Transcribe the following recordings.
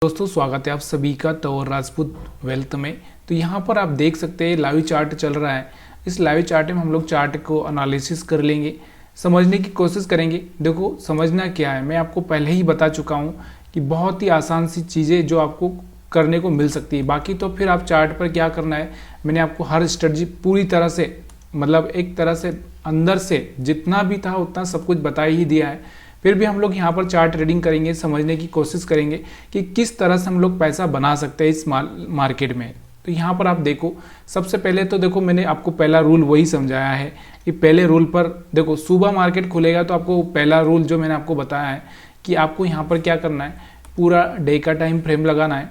दोस्तों स्वागत है आप सभी का तौर राजपूत वेल्थ में। तो यहाँ पर आप देख सकते हैं लाइव चार्ट चल रहा है। इस लाइव चार्ट में हम लोग चार्ट को एनालिसिस कर लेंगे, समझने की कोशिश करेंगे। देखो समझना क्या है, मैं आपको पहले ही बता चुका हूँ कि बहुत ही आसान सी चीज़ें जो आपको करने को मिल सकती है। बाकी तो फिर आप चार्ट पर क्या करना है, मैंने आपको हर स्ट्रेटजी पूरी तरह से मतलब एक तरह से अंदर से जितना भी था उतना सब कुछ बता ही दिया है। फिर भी हम लोग यहाँ पर चार्ट ट्रेडिंग करेंगे, समझने की कोशिश करेंगे कि किस तरह से हम लोग पैसा बना सकते हैं इस मार्केट में। तो यहाँ पर आप देखो, सबसे पहले तो देखो मैंने आपको पहला रूल वही समझाया है कि पहले रूल पर देखो, सुबह मार्केट खुलेगा तो आपको पहला रूल जो मैंने आपको बताया है कि आपको यहाँ पर क्या करना है, पूरा डे का टाइम फ्रेम लगाना है।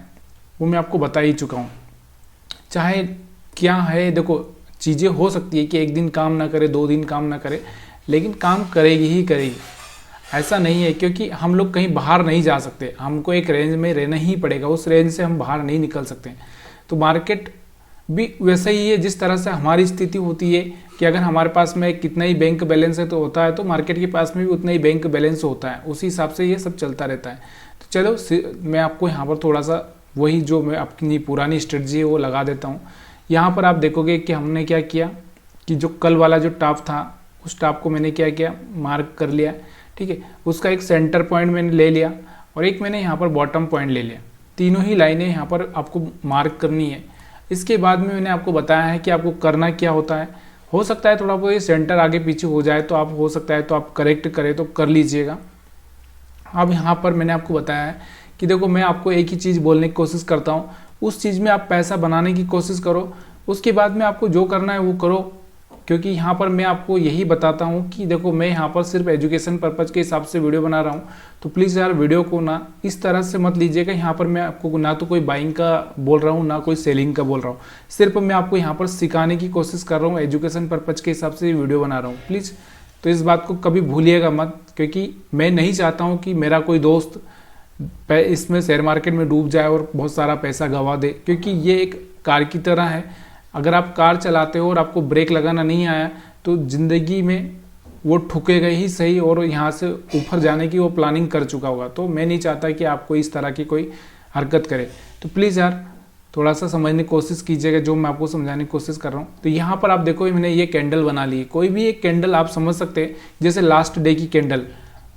वो मैं आपको बता ही चुका हूँ। चाहे क्या है, देखो चीज़ें हो सकती है कि एक दिन काम ना करे, 2 दिन काम ना करे, लेकिन काम करेगी ही करेगी। ऐसा नहीं है, क्योंकि हम लोग कहीं बाहर नहीं जा सकते, हमको एक रेंज में रहना ही पड़ेगा, उस रेंज से हम बाहर नहीं निकल सकते। तो मार्केट भी वैसा ही है, जिस तरह से हमारी स्थिति होती है कि अगर हमारे पास में कितना ही बैंक बैलेंस है तो होता है, तो मार्केट के पास में भी उतना ही बैंक बैलेंस होता है, उसी हिसाब से ये सब चलता रहता है। तो चलो मैं आपको यहाँ पर थोड़ा सा वही जो मैं अपनी पुरानी स्ट्रेटजी है वो लगा देता हूँ। यहाँ पर आप देखोगे कि हमने क्या किया कि जो कल वाला जो टॉप था उस टॉप को मैंने क्या किया, मार्क कर लिया, ठीक है। उसका एक सेंटर पॉइंट मैंने ले लिया और एक मैंने यहाँ पर बॉटम पॉइंट ले लिया। तीनों ही लाइनें यहाँ पर आपको मार्क करनी है। इसके बाद में मैंने आपको बताया है कि आपको करना क्या होता है। हो सकता है थोड़ा बहुत ये सेंटर आगे पीछे हो जाए तो आप हो सकता है तो आप करेक्ट करें तो कर लीजिएगा। अब यहाँ पर मैंने आपको बताया है कि देखो मैं आपको एक ही चीज़ बोलने की कोशिश करता हूँ, उस चीज़ में आप पैसा बनाने की कोशिश करो। उसके बाद में आपको जो करना है वो करो, क्योंकि यहाँ पर मैं आपको यही बताता हूँ कि देखो मैं यहाँ पर सिर्फ एजुकेशन पर्पज़ के हिसाब से वीडियो बना रहा हूँ। तो प्लीज़ यार वीडियो को ना इस तरह से मत लीजिएगा। यहाँ पर मैं आपको ना तो कोई बाइंग का बोल रहा हूँ ना कोई सेलिंग का बोल रहा हूँ, सिर्फ मैं आपको यहाँ पर सिखाने की कोशिश कर रहा हूँ, एजुकेशन पर्पज़ के हिसाब से वीडियो बना रहा हूँ। प्लीज़ तो इस बात को कभी भूलिएगा मत, क्योंकि मैं नहीं चाहता हूँ कि मेरा कोई दोस्त इसमें शेयर मार्केट में डूब जाए और बहुत सारा पैसा गंवा दे, क्योंकि ये एक कार की तरह है। अगर आप कार चलाते हो और आपको ब्रेक लगाना नहीं आया तो ज़िंदगी में वो ठुकेगा ही सही और यहाँ से ऊपर जाने की वो प्लानिंग कर चुका होगा। तो मैं नहीं चाहता कि आपको इस तरह की कोई हरकत करे। तो प्लीज़ यार थोड़ा सा समझने की कोशिश कीजिएगा जो मैं आपको समझाने की कोशिश कर रहा हूँ। तो यहाँ पर आप देखो मैंने ये कैंडल बना ली, कोई भी एक कैंडल आप समझ सकते हैं, जैसे लास्ट डे की कैंडल,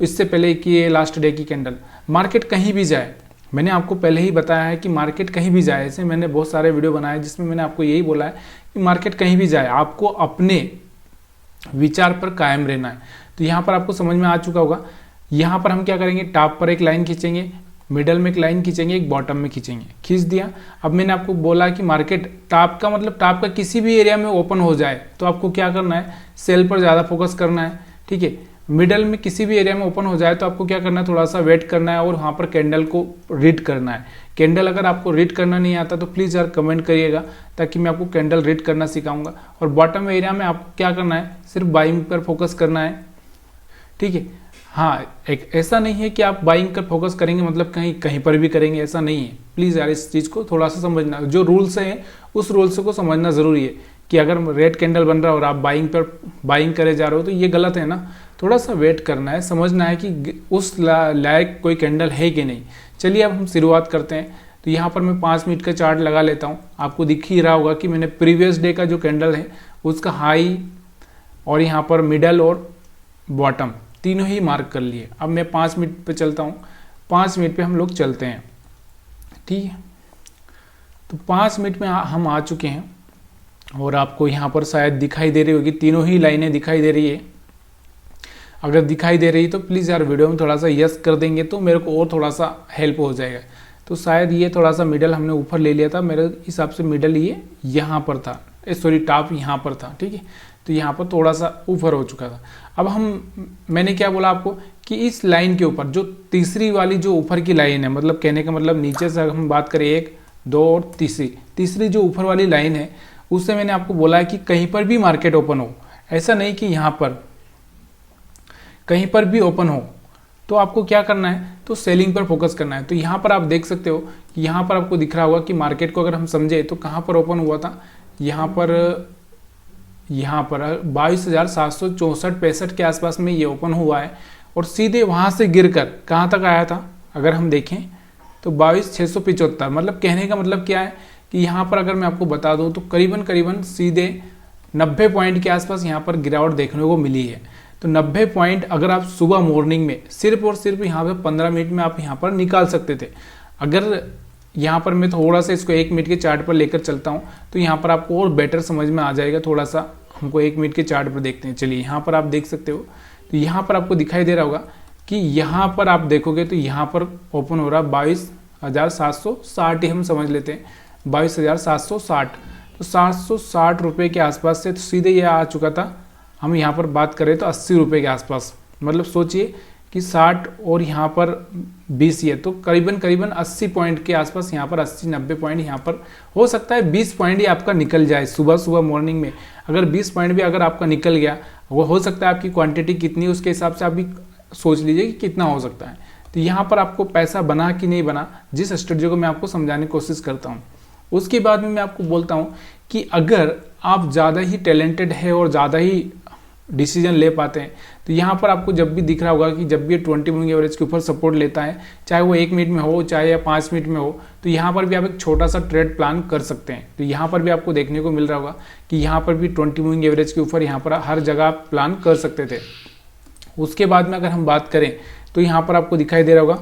इससे पहले कि ये लास्ट डे की कैंडल। मार्केट कहीं भी जाए, मैंने आपको पहले ही बताया है कि मार्केट कहीं भी जाए, ऐसे मैंने बहुत सारे वीडियो बनाए जिसमें मैंने आपको यही बोला है कि मार्केट कहीं भी जाए आपको अपने विचार पर कायम रहना है। तो यहाँ पर आपको समझ में आ चुका होगा। यहाँ पर हम क्या करेंगे, टॉप पर एक लाइन खींचेंगे, मिडल में एक लाइन खींचेंगे, एक बॉटम में खींचेंगे, खींच दिया। अब मैंने आपको बोला कि मार्केट टॉप का मतलब टॉप का किसी भी एरिया में ओपन हो जाए तो आपको क्या करना है, सेल पर ज़्यादा फोकस करना है, ठीक है। मिडल में किसी भी एरिया में ओपन हो जाए तो आपको क्या करना है, थोड़ा सा वेट करना है और वहाँ पर कैंडल को रीड करना है। कैंडल अगर आपको रीड करना नहीं आता तो प्लीज़ यार कमेंट करिएगा, ताकि मैं आपको कैंडल रीड करना सिखाऊंगा। और बॉटम एरिया में आपको क्या करना है, सिर्फ बाइंग पर फोकस करना है, ठीक है। हाँ, एक ऐसा नहीं है कि आप बाइंग पर फोकस करेंगे मतलब कहीं पर भी करेंगे, ऐसा नहीं है। प्लीज़ यार इस चीज़ को थोड़ा सा समझना, जो रूल्स हैं उस रूल्स को समझना ज़रूरी है कि अगर रेड कैंडल बन रहा है और आप बाइंग करे जा रहे हो तो ये गलत है ना। थोड़ा सा वेट करना है, समझना है कि उस लायक कोई कैंडल है कि नहीं। चलिए अब हम शुरुआत करते हैं। तो यहाँ पर मैं 5 मिनट का चार्ट लगा लेता हूँ। आपको दिख ही रहा होगा कि मैंने प्रीवियस डे का जो कैंडल है उसका हाई और यहाँ पर मिडल और बॉटम तीनों ही मार्क कर लिए। अब मैं 5 मिनट पे चलता हूँ, 5 मिनट पे हम लोग चलते हैं, ठीक है। तो 5 मिनट में हम आ चुके हैं और आपको यहाँ पर शायद दिखाई दे रही होगी, तीनों ही लाइनें दिखाई दे रही है। अगर दिखाई दे रही है तो प्लीज़ यार वीडियो में थोड़ा सा यस कर देंगे तो मेरे को और थोड़ा सा हेल्प हो जाएगा। तो शायद ये थोड़ा सा मिडल हमने ऊपर ले लिया था, मेरे हिसाब से मिडल ये यहाँ पर था, सॉरी टॉप यहाँ पर था, ठीक है। तो यहाँ पर थोड़ा सा ऊपर हो चुका था। अब मैंने क्या बोला आपको कि इस लाइन के ऊपर जो तीसरी वाली जो ऊपर की लाइन है, मतलब कहने का मतलब नीचे से हम बात करें 1, 2 और तीसरी जो ऊपर वाली लाइन है, उससे मैंने आपको बोला है कि कहीं पर भी मार्केट ओपन हो, ऐसा नहीं कि यहाँ पर कहीं पर भी ओपन हो तो आपको क्या करना है, तो सेलिंग पर फोकस करना है। तो यहाँ पर आप देख सकते हो कि यहाँ पर आपको दिख रहा होगा कि मार्केट को अगर हम समझे तो कहाँ पर ओपन हुआ था, यहाँ पर 22,764-65 के आसपास में ये ओपन हुआ है और सीधे वहाँ से गिरकर कहाँ तक आया था, अगर हम देखें तो 22,675, मतलब कहने का मतलब क्या है कि यहाँ पर अगर मैं आपको बता दूँ तो करीबन करीबन सीधे 90 पॉइंट के आसपास यहाँ पर गिरावट देखने को मिली है। तो 90 पॉइंट अगर आप सुबह मॉर्निंग में सिर्फ और सिर्फ यहाँ पे 15 मिनट में आप यहाँ पर निकाल सकते थे। अगर यहाँ पर मैं थोड़ा सा इसको 1 मिनट के चार्ट पर लेकर चलता हूँ तो यहाँ पर आपको और बेटर समझ में आ जाएगा। थोड़ा सा हमको 1 मिनट के चार्ट पर देखते हैं। चलिए यहाँ पर आप देख सकते हो, तो यहाँ पर आपको दिखाई दे रहा होगा कि यहाँ पर आप देखोगे तो यहाँ पर ओपन हो रहा है 22,760 ही हम समझ लेते हैं, 22,760। तो 760 रुपये के आसपास से तो सीधे ये आ चुका था। हम यहाँ पर बात करें तो 80 रुपये के आसपास, मतलब सोचिए कि 60 और यहाँ पर 20 है, तो करीबन करीबन 80 पॉइंट के आसपास यहाँ पर 80-90 पॉइंट यहाँ पर हो सकता है 20 पॉइंट ही आपका निकल जाए सुबह सुबह मॉर्निंग में। अगर 20 पॉइंट भी अगर आपका निकल गया, वो हो सकता है आपकी क्वांटिटी कितनी, उसके हिसाब से आप भी सोच लीजिए कि कितना हो सकता है। तो यहाँ पर आपको पैसा बना कि नहीं बना, जिस स्ट्रेटजी को मैं आपको समझाने की कोशिश करता हूँ। उसके बाद में मैं आपको बोलता हूँ कि अगर आप ज़्यादा ही टैलेंटेड है और ज़्यादा ही डिसीजन ले पाते हैं तो यहाँ पर आपको जब भी दिख रहा होगा कि जब भी ये 20 मूविंग एवरेज के ऊपर सपोर्ट लेता है, चाहे वो 1 मिनट में हो चाहे या 5 मिनट में हो, तो यहाँ पर भी आप एक छोटा सा ट्रेड प्लान कर सकते हैं। तो यहाँ पर भी आपको देखने को मिल रहा होगा कि यहाँ पर भी 20 मूविंग एवरेज के ऊपर यहाँ पर हर जगह आप प्लान कर सकते थे। उसके बाद में अगर हम बात करें तो यहाँ पर आपको दिखाई दे रहा होगा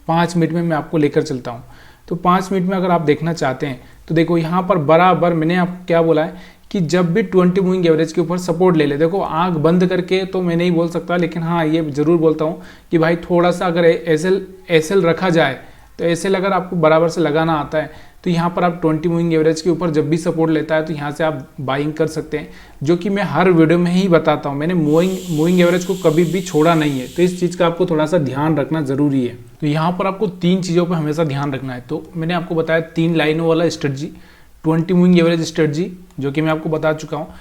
5 मिनट में मैं आपको लेकर चलता हूँ। तो 5 मिनट में अगर आप देखना चाहते हैं तो देखो यहाँ पर बराबर मैंने आपको क्या बोला है कि जब भी 20 मूविंग एवरेज के ऊपर सपोर्ट ले ले, देखो आंख बंद करके तो मैं नहीं बोल सकता, लेकिन हाँ ये जरूर बोलता हूँ कि भाई थोड़ा सा अगर एसएल रखा जाए तो एसएल अगर आपको बराबर से लगाना आता है तो यहाँ पर आप 20 मूविंग एवरेज के ऊपर जब भी सपोर्ट लेता है तो यहाँ से आप बाइंग कर सकते हैं, जो कि मैं हर वीडियो में ही बताता हूँ। मैंने मूविंग एवरेज को कभी भी छोड़ा नहीं है, तो इस चीज़ का आपको थोड़ा सा ध्यान रखना ज़रूरी है। तो यहाँ पर आपको 3 चीज़ों पर हमेशा ध्यान रखना है। तो मैंने आपको बताया 3 लाइनों वाला स्ट्रेटजी, 20 मूविंग एवरेज स्ट्रेटजी जो कि मैं आपको बता चुका हूँ,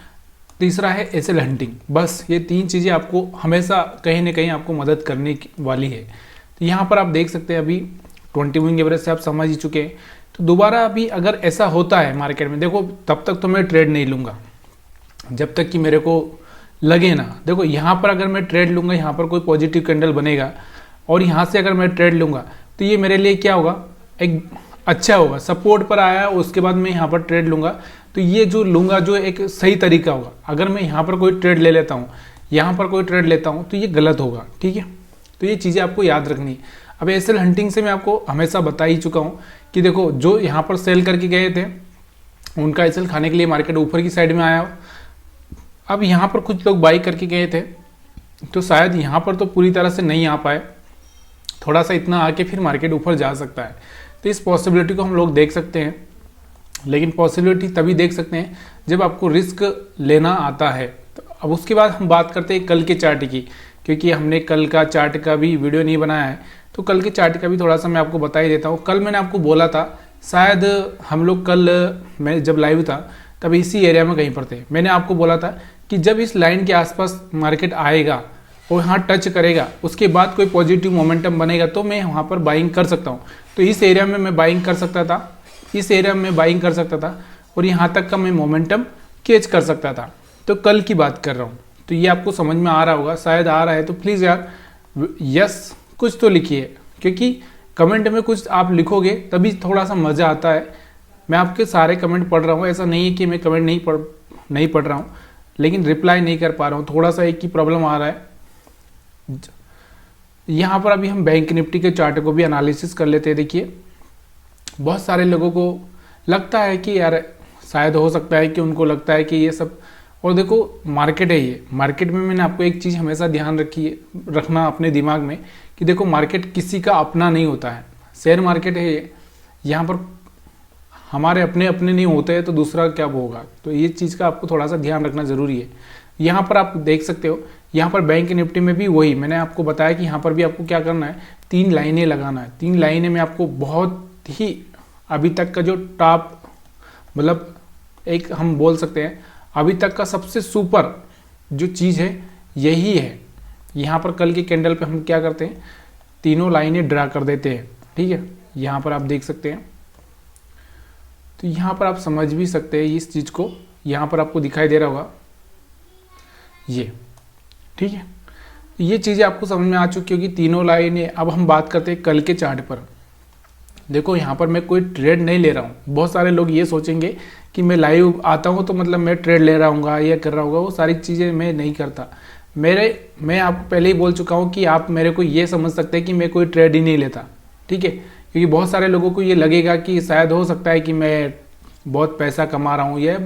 तीसरा है एसएल हंटिंग। बस ये 3 चीज़ें आपको हमेशा कहीं ना कहीं आपको मदद करने वाली है। तो यहाँ पर आप देख सकते हैं अभी 20 मूविंग एवरेज से आप समझ ही चुके हैं। तो दोबारा अभी अगर ऐसा होता है मार्केट में, देखो तब तक तो मैं ट्रेड नहीं लूँगा जब तक कि मेरे को लगे ना। देखो यहाँ पर अगर मैं ट्रेड लूँगा, यहाँ पर कोई पॉजिटिव कैंडल बनेगा और यहाँ से अगर मैं ट्रेड लूँगा तो ये मेरे लिए क्या होगा, एक अच्छा होगा। सपोर्ट पर आया उसके बाद मैं यहाँ पर ट्रेड लूँगा तो ये जो लूँगा जो एक सही तरीका होगा। अगर मैं यहाँ पर कोई ट्रेड ले लेता हूँ, यहाँ पर कोई ट्रेड लेता हूँ तो ये गलत होगा, ठीक है। तो ये चीज़ें आपको याद रखनी है। अब एसएल हंटिंग से मैं आपको हमेशा बता ही चुका हूँ कि देखो जो यहाँ पर सेल करके गए थे उनका एसएल खाने के लिए मार्केट ऊपर की साइड में आया। अब यहाँ पर कुछ लोग बाई करके गए थे तो शायद यहाँ पर तो पूरी तरह से नहीं आ पाए, थोड़ा सा इतना आके फिर मार्केट ऊपर जा सकता है। तो इस पॉसिबिलिटी को हम लोग देख सकते हैं, लेकिन पॉसिबिलिटी तभी देख सकते हैं जब आपको रिस्क लेना आता है। तो अब उसके बाद हम बात करते हैं कल के चार्ट की, क्योंकि हमने कल का चार्ट का भी वीडियो नहीं बनाया है तो कल के चार्ट का भी थोड़ा सा मैं आपको बता ही देता हूँ। कल मैंने आपको बोला था, शायद हम लोग कल मैं जब लाइव था तब इसी एरिया में कहीं पर थे, मैंने आपको बोला था कि जब इस लाइन के आसपास मार्केट आएगा और यहाँ टच करेगा उसके बाद कोई पॉजिटिव मोमेंटम बनेगा तो मैं वहाँ पर बाइंग कर सकता हूँ। तो इस एरिया में मैं बाइंग कर सकता था, इस एरिया में बाइंग कर सकता था और यहाँ तक का मैं मोमेंटम कैच कर सकता था। तो कल की बात कर रहा हूँ, तो ये आपको समझ में आ रहा होगा, शायद आ रहा है तो प्लीज़ यार यस कुछ तो लिखिए, क्योंकि कमेंट में कुछ आप लिखोगे तभी थोड़ा सा मज़ा आता है। मैं आपके सारे कमेंट पढ़ रहा हूँ, ऐसा नहीं है कि मैं कमेंट नहीं पढ़ रहा हूँ, लेकिन रिप्लाई नहीं कर पा रहा हूँ, थोड़ा सा एक ही प्रॉब्लम आ रहा है। यहाँ पर अभी हम बैंक निफ्टी के चार्ट को भी एनालिसिस कर लेते हैं। देखिए बहुत सारे लोगों को लगता है कि यार शायद हो सकता है कि उनको लगता है कि ये सब, और देखो मार्केट है ये, मार्केट में मैंने आपको एक चीज़ हमेशा ध्यान रखना अपने दिमाग में कि देखो मार्केट किसी का अपना नहीं होता है। शेयर मार्केट है ये, यहाँ पर हमारे अपने अपने नहीं होते हैं तो दूसरा क्या होगा, तो ये चीज़ का आपको थोड़ा सा ध्यान रखना ज़रूरी है। यहाँ पर आप देख सकते हो, यहाँ पर बैंक निफ्टी में भी वही मैंने आपको बताया कि यहाँ पर भी आपको क्या करना है, 3 लाइनें लगाना है। 3 लाइनें में आपको बहुत ही अभी तक का जो टॉप, मतलब एक हम बोल सकते हैं अभी तक का सबसे सुपर जो चीज़ है यही है। यहाँ पर कल के कैंडल पे हम क्या करते हैं, तीनों लाइनें ड्रा कर देते हैं, ठीक है। यहाँ पर आप देख सकते हैं, तो यहाँ पर आप समझ भी सकते हैं इस चीज़ को, यहाँ पर आपको दिखाई दे रहा होगा ये, ठीक है। ये चीज़ें आपको समझ में आ चुकी होगी तीनों लाइनें। अब हम बात करते हैं कल के चार्ट पर। देखो यहाँ पर मैं कोई ट्रेड नहीं ले रहा हूँ। बहुत सारे लोग ये सोचेंगे कि मैं लाइव आता हूँ तो मतलब मैं ट्रेड ले रहा हूँ या कर रहा हूँ, वो सारी चीज़ें मैं नहीं करता। मैं आपको पहले ही बोल चुका हूँ कि आप मेरे को ये समझ सकते हैं कि मैं कोई ट्रेड ही नहीं लेता, ठीक है। क्योंकि बहुत सारे लोगों को ये लगेगा कि शायद हो सकता है कि मैं बहुत पैसा कमा रहा हूँ। ये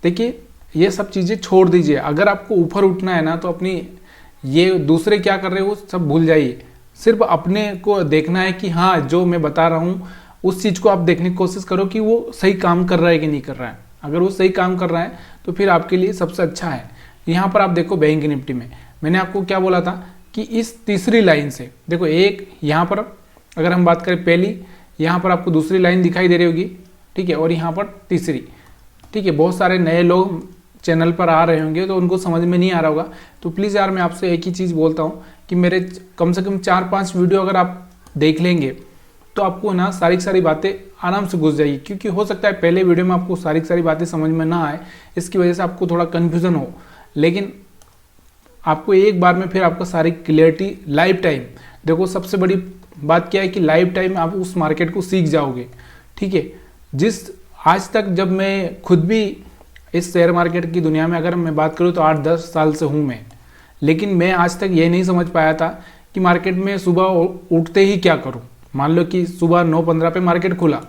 देखिए, ये सब चीज़ें छोड़ दीजिए। अगर आपको ऊपर उठना है ना तो अपनी ये दूसरे क्या कर रहे हो सब भूल जाइए। सिर्फ अपने को देखना है कि हाँ, जो मैं बता रहा हूँ उस चीज़ को आप देखने की कोशिश करो कि वो सही काम कर रहा है कि नहीं कर रहा है। अगर वो सही काम कर रहा है तो फिर आपके लिए सबसे अच्छा है। यहाँ पर आप देखो बैंक निफ्टी में मैंने आपको क्या बोला था कि इस तीसरी लाइन से देखो, एक यहाँ पर अगर हम बात करें पहली, यहाँ पर आपको दूसरी लाइन दिखाई दे रही होगी, ठीक है, और यहाँ पर तीसरी, ठीक है। बहुत सारे नए लोग चैनल पर आ रहे होंगे तो उनको समझ में नहीं आ रहा होगा, तो प्लीज़ यार मैं आपसे एक ही चीज़ बोलता हूँ कि मेरे कम से कम 4-5 वीडियो अगर आप देख लेंगे तो आपको ना सारी बातें आराम से घुस जाएगी। क्योंकि हो सकता है पहले वीडियो में आपको सारी बातें समझ में ना आए, इसकी वजह से आपको थोड़ा कन्फ्यूज़न हो, लेकिन आपको एक बार में फिर आपको सारी क्लियरिटी लाइफ टाइम, देखो सबसे बड़ी बात क्या है कि लाइफ टाइम आप उस मार्केट को सीख जाओगे, ठीक है। जिस आज तक जब मैं खुद भी इस शेयर मार्केट की दुनिया में अगर मैं बात करूँ तो 8-10 साल से हूँ मैं, लेकिन मैं आज तक ये नहीं समझ पाया था कि मार्केट में सुबह उठते ही क्या करूँ। मान लो कि सुबह 9:15 पे मार्केट खुला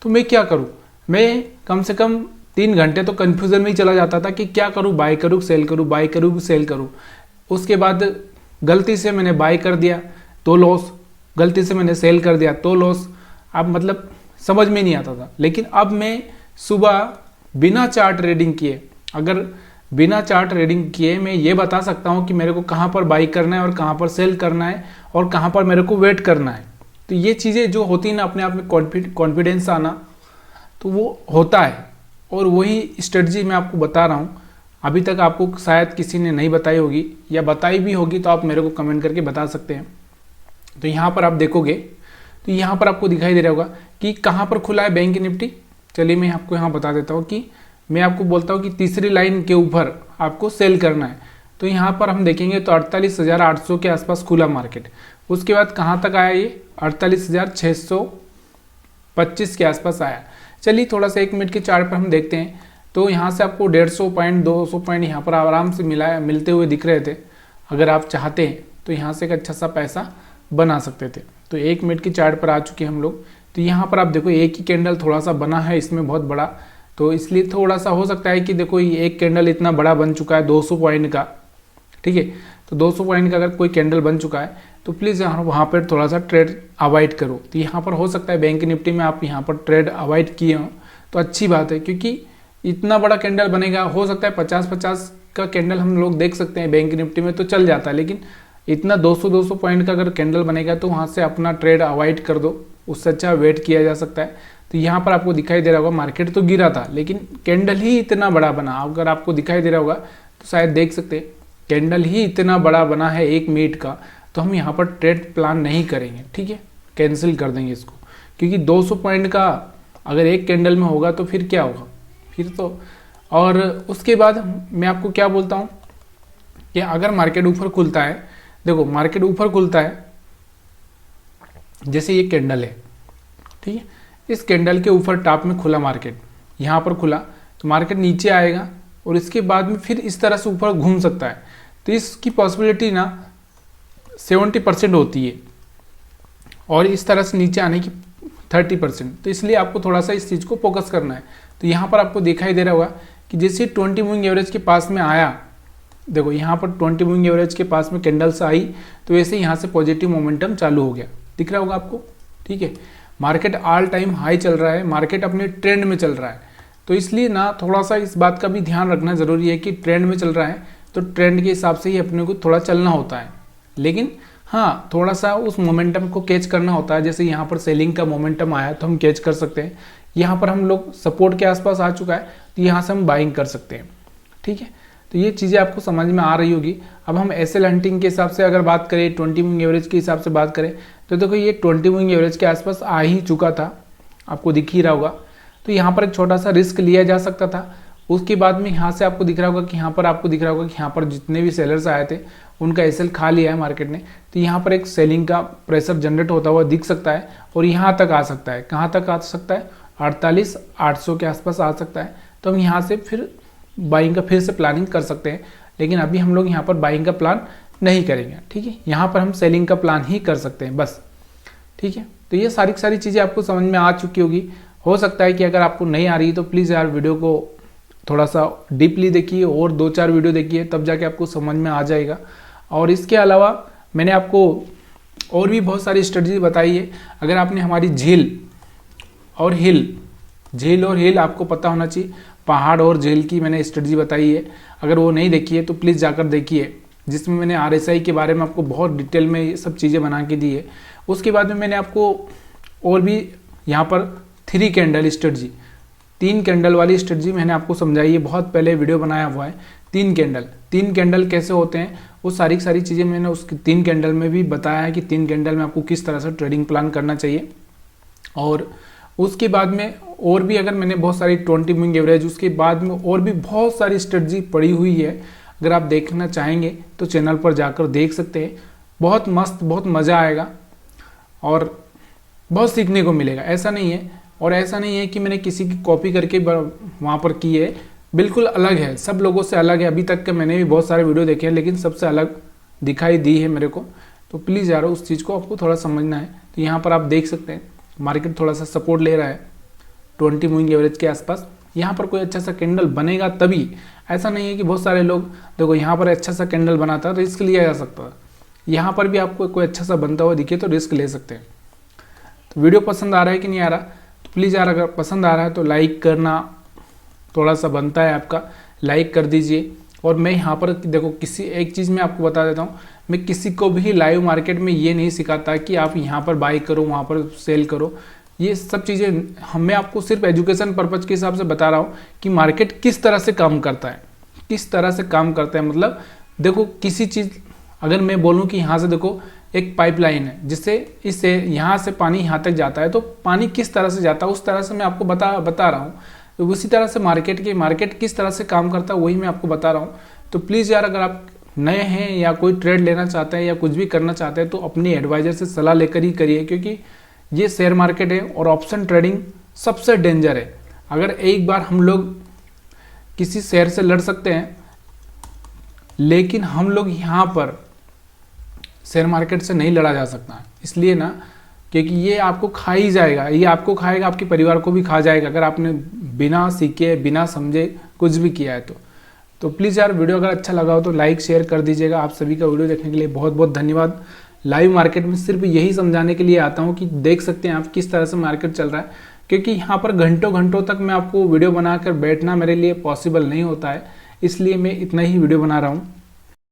तो मैं क्या करूँ। मैं कम से कम 3 घंटे तो कन्फ्यूज़न में ही चला जाता था कि क्या करूँ, बाय करूँ सेल करूँ, बाय करूँ सेल करूँ। उसके बाद गलती से मैंने बाय कर दिया तो लॉस, गलती से मैंने सेल कर दिया तो लॉस। अब मतलब समझ में नहीं आता था। लेकिन अब मैं सुबह बिना चार्ट रीडिंग किए, अगर बिना चार्ट रीडिंग किए मैं ये बता सकता हूँ कि मेरे को कहाँ पर बाई करना है और कहाँ पर सेल करना है और कहाँ पर मेरे को वेट करना है। तो ये चीज़ें जो होती है ना, अपने आप में कॉन्फिडेंस आना, तो वो होता है। और वही स्ट्रेटजी मैं आपको बता रहा हूँ। अभी तक आपको शायद किसी ने नहीं बताई होगी, या बताई भी होगी तो आप मेरे को कमेंट करके बता सकते हैं। तो यहाँ पर आप देखोगे तो यहाँ पर आपको दिखाई दे रहा होगा कि कहाँ पर खुला है बैंक निफ्टी। चलिए मैं आपको यहाँ बता देता हूँ कि मैं आपको बोलता हूँ कि तीसरी लाइन के ऊपर आपको सेल करना है। तो यहाँ पर हम देखेंगे तो 48,800 के आसपास खुला मार्केट। उसके बाद कहाँ तक आया, ये 48,625 के आसपास आया। चलिए थोड़ा सा 1 मिनट के चार्ट पर हम देखते हैं। तो यहाँ से आपको 150 पॉइंट 200 पॉइंट यहाँ पर आराम से मिलते हुए दिख रहे थे। अगर आप चाहते हैं तो यहाँ से एक अच्छा सा पैसा बना सकते थे। तो 1 मिनट की चार्ट पर आ चुके हम लोग। तो यहाँ पर आप देखो एक ही कैंडल थोड़ा सा बना है इसमें बहुत बड़ा, तो इसलिए थोड़ा सा हो सकता है कि देखो ये एक कैंडल इतना बड़ा बन चुका है 200 पॉइंट का, ठीक है। तो 200 पॉइंट का अगर कोई कैंडल बन चुका है तो प्लीज़ वहाँ पर थोड़ा सा ट्रेड अवॉइड करो। तो यहाँ पर हो सकता है बैंक निफ्टी में आप यहाँ पर ट्रेड अवॉइड किए हो तो अच्छी बात है, क्योंकि इतना बड़ा कैंडल बनेगा। हो सकता है 50-50 का कैंडल हम लोग देख सकते हैं बैंक निफ्टी में तो चल जाता है, लेकिन इतना 200 पॉइंट का अगर कैंडल बनेगा तो वहाँ से अपना ट्रेड अवॉइड कर दो, उससे अच्छा वेट किया जा सकता है। तो यहाँ पर आपको दिखाई दे रहा होगा मार्केट तो गिरा था लेकिन कैंडल ही इतना बड़ा बना। अगर आपको दिखाई दे रहा होगा तो शायद देख सकते हैं कैंडल ही इतना बड़ा बना है 1 मिनट का। तो हम यहाँ पर ट्रेड प्लान नहीं करेंगे, ठीक है, कैंसिल कर देंगे इसको। क्योंकि 200 पॉइंट का अगर एक कैंडल में होगा तो फिर क्या होगा फिर तो। और उसके बाद मैं आपको क्या बोलता हूँ कि अगर मार्केट ऊपर खुलता है, देखो मार्केट ऊपर खुलता है, जैसे ये कैंडल है, ठीक है, इस कैंडल के ऊपर टॉप में खुला मार्केट, यहाँ पर खुला तो मार्केट नीचे आएगा और इसके बाद में फिर इस तरह से ऊपर घूम सकता है। तो इसकी पॉसिबिलिटी ना 70% होती है और इस तरह से नीचे आने की 30%। तो इसलिए आपको थोड़ा सा इस चीज़ को फोकस करना है। तो यहाँ पर आपको दिखाई दे रहा होगा कि जैसे 20 मूविंग एवरेज के पास में आया, देखो यहाँ पर 20 मूविंग एवरेज के पास में कैंडल्स आई तो वैसे यहाँ से पॉजिटिव मोमेंटम चालू हो गया, दिख रहा होगा आपको, ठीक है। मार्केट ऑल टाइम हाई चल रहा है, मार्केट अपने ट्रेंड में चल रहा है। तो इसलिए ना थोड़ा सा इस बात का भी ध्यान रखना ज़रूरी है कि ट्रेंड में चल रहा है तो ट्रेंड के हिसाब से ही अपने को थोड़ा चलना होता है। लेकिन हाँ, थोड़ा सा उस मोमेंटम को कैच करना होता है। जैसे यहाँ पर सेलिंग का मोमेंटम आया तो हम कैच कर सकते हैं। यहाँ पर हम लोग सपोर्ट के आसपास आ चुका है तो यहाँ से हम बाइंग कर सकते हैं, ठीक है। तो ये चीज़ें आपको समझ में आ रही होगी। अब हम एसएल हंटिंग के हिसाब से अगर बात करें, 20 मूविंग एवरेज के हिसाब से बात करें तो देखो ये 20 मूविंग एवरेज के आसपास आ ही चुका था, आपको दिख ही रहा होगा। तो यहाँ पर एक छोटा सा रिस्क लिया जा सकता था। उसके बाद में यहाँ से आपको दिख रहा होगा कि यहाँ पर आपको दिख रहा होगा कि यहाँ पर जितने भी सेलर्स आए थे उनका एसएल खा लिया है मार्केट ने, तो यहाँ पर एक सेलिंग का प्रेशर जनरेट होता हुआ दिख सकता है और यहाँ तक आ सकता है। कहाँ तक आ सकता है? 48,800 के आसपास आ सकता है। तो हम यहाँ से फिर बाइंग का फिर से प्लानिंग कर सकते हैं, लेकिन अभी हम लोग यहाँ पर बाइंग का प्लान नहीं करेंगे, ठीक है। यहाँ पर हम सेलिंग का प्लान ही कर सकते हैं बस, ठीक है। तो ये सारी चीज़ें आपको समझ में आ चुकी होगी। हो सकता है कि अगर आपको नहीं आ रही तो प्लीज़ यार वीडियो को थोड़ा सा डीपली देखिए और 2-4 वीडियो देखिए, तब जाके आपको समझ में आ जाएगा। और इसके अलावा मैंने आपको और भी बहुत सारी स्ट्रेटजी बताई है। अगर आपने हमारी झील और हिल आपको पता होना चाहिए, पहाड़ और झील की मैंने स्ट्रेटजी बताई है। अगर वो नहीं देखी है तो प्लीज़ जाकर देखिए, जिसमें मैंने RSI के बारे में आपको बहुत डिटेल में ये सब चीज़ें बना के दी है। उसके बाद में मैंने आपको और भी यहाँ पर 3 कैंडल स्ट्रेटजी, 3 कैंडल वाली स्ट्रेटजी मैंने आपको समझाई है, बहुत पहले वीडियो बनाया हुआ है। 3 कैंडल कैसे होते हैं वो सारी चीज़ें मैंने उस 3 कैंडल में भी बताया है कि 3 कैंडल में आपको किस तरह से ट्रेडिंग प्लान करना चाहिए। और उसके बाद में और भी अगर मैंने बहुत सारी 20 मूविंग एवरेज, उसके बाद में और भी बहुत सारी स्ट्रेटजी पड़ी हुई है। अगर आप देखना चाहेंगे तो चैनल पर जाकर देख सकते हैं। बहुत मस्त, बहुत मज़ा आएगा और बहुत सीखने को मिलेगा। ऐसा नहीं है कि मैंने किसी की कॉपी करके वहाँ पर की है, बिल्कुल अलग है, सब लोगों से अलग है। अभी तक के मैंने भी बहुत सारे वीडियो देखे हैं, लेकिन सबसे अलग दिखाई दी है मेरे को। तो प्लीज़ यार उस चीज़ को आपको थोड़ा समझना है। तो यहाँ पर आप देख सकते हैं मार्केट थोड़ा सा सपोर्ट ले रहा है 20 मूविंग एवरेज के आसपास। यहाँ पर कोई अच्छा सा कैंडल बनेगा तभी, ऐसा नहीं है कि बहुत सारे लोग देखो यहाँ पर अच्छा सा कैंडल बनाता है तो रिस्क लिया जा सकता है। यहाँ पर भी आपको कोई अच्छा सा बनता हुआ दिखे तो रिस्क ले सकते हैं। तो वीडियो पसंद आ रहा है कि नहीं आ रहा, तो प्लीज़ यार अगर पसंद आ रहा है तो लाइक करना थोड़ा सा बनता है आपका, लाइक कर दीजिए। और मैं यहाँ पर देखो किसी एक चीज़ मैं आपको बता देता हूँ, मैं किसी को भी लाइव मार्केट में ये नहीं सिखाता कि आप यहाँ पर बाई करो वहाँ पर सेल करो। ये सब चीज़ें मैं आपको सिर्फ एजुकेशन पर्पज़ के हिसाब से बता रहा हूँ कि मार्केट किस तरह से काम करता है, मतलब देखो किसी चीज़ अगर मैं बोलूँ कि यहाँ से देखो एक पाइपलाइन है जिससे इससे यहाँ से पानी यहाँ तक जाता है, तो पानी किस तरह से जाता है उस तरह से मैं आपको बता रहा हूँ। तो उसी तरह से मार्केट किस तरह से काम करता है वही मैं आपको बता रहा हूँ। तो प्लीज़ यार अगर आप नए हैं या कोई ट्रेड लेना चाहते हैं या कुछ भी करना चाहते हैं तो अपनी एडवाइज़र से सलाह लेकर ही करिए, क्योंकि ये शेयर मार्केट है और ऑप्शन ट्रेडिंग सबसे डेंजर है। अगर एक बार हम लोग किसी शेयर से लड़ सकते हैं, लेकिन हम लोग यहाँ पर शेयर मार्केट से नहीं लड़ा जा सकता, इसलिए ना क्योंकि ये आपको खा ही जाएगा, ये आपको खाएगा, आपके परिवार को भी खा जाएगा अगर आपने बिना सीखे बिना समझे कुछ भी किया है तो प्लीज़ यार वीडियो अगर अच्छा लगा हो तो लाइक शेयर कर दीजिएगा। आप सभी का वीडियो देखने के लिए बहुत बहुत धन्यवाद। लाइव मार्केट में सिर्फ यही समझाने के लिए आता हूँ कि देख सकते हैं आप किस तरह से मार्केट चल रहा है, क्योंकि यहाँ पर घंटों तक मैं आपको वीडियो बनाकर बैठना मेरे लिए पॉसिबल नहीं होता है, इसलिए मैं इतना ही वीडियो बना रहा हूँ।